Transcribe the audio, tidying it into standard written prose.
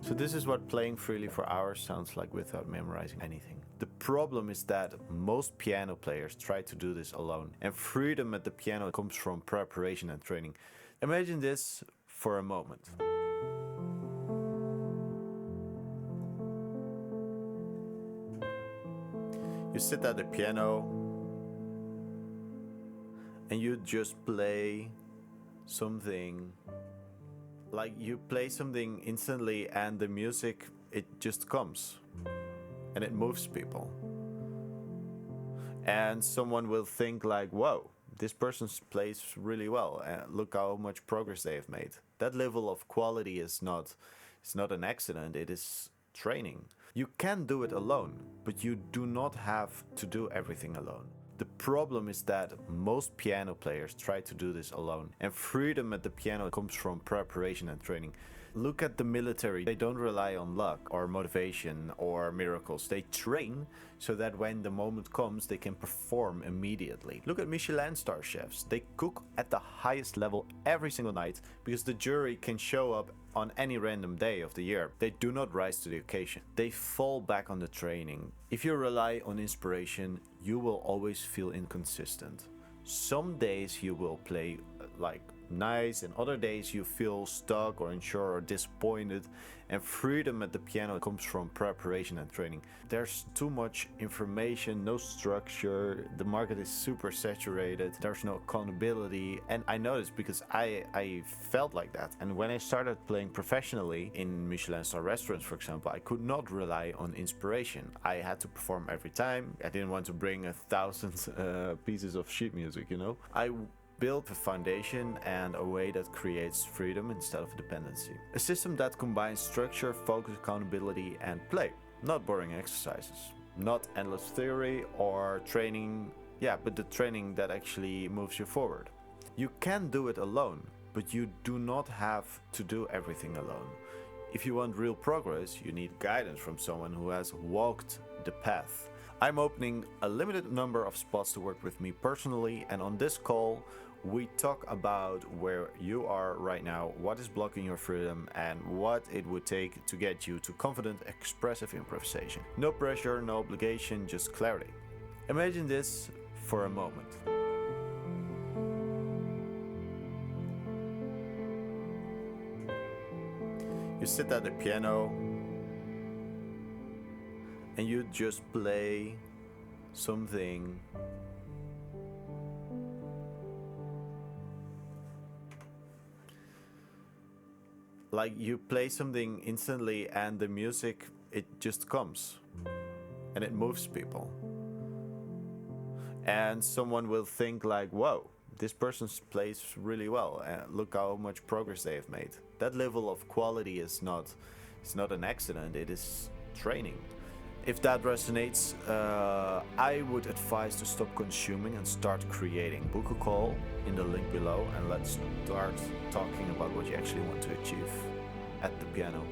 So this is what playing freely for hours sounds like without memorizing anything. The problem is that most piano players try to do this alone, and freedom at the piano comes from preparation and training. Imagine this for a moment. You sit at the piano and you just play something, like you play something instantly and the music, it just comes and it moves people. And someone will think like, whoa, this person plays really well and look how much progress they have made. That level of quality is not an accident, it is training. You can do it alone, but you do not have to do everything alone. The problem is that most piano players try to do this alone, and freedom at the piano comes from preparation and training. Look at the military. They don't rely on luck or motivation or miracles. They train so that when the moment comes, they can perform immediately. Look at Michelin star chefs. They cook at the highest level every single night because the jury can show up on any random day of the year. They do not rise to the occasion. They fall back on the training. If you rely on inspiration, you will always feel inconsistent. Some days you will play like nice, and other days you feel stuck or unsure or disappointed, and freedom at the piano comes from preparation and training. There's too much information, no structure, the market is super saturated, there's no accountability, and I know this because I felt like that. And when I started playing professionally in Michelin star restaurants, for example, I could not rely on inspiration. I had to perform every time. I didn't want to bring 1,000 pieces of sheet music, you know. I build a foundation and a way that creates freedom instead of dependency. A system that combines structure, focus, accountability, and play. Not boring exercises, not endless theory or training, but the training that actually moves you forward. You can do it alone, but you do not have to do everything alone. If you want real progress, you need guidance from someone who has walked the path. I'm opening a limited number of spots to work with me personally, and on this call, we talk about where you are right now, what is blocking your freedom, and what it would take to get you to confident, expressive improvisation. No pressure, no obligation, just clarity. Imagine this for a moment. You sit at the piano and you just play something like you play something instantly and the music, it just comes and it moves people. And someone will think like, whoa, this person plays really well and look how much progress they have made. That level of quality is not an accident, it is training. If that resonates, I would advise to stop consuming and start creating. Book a call in the link below and let's start talking about what you actually want to achieve at the piano.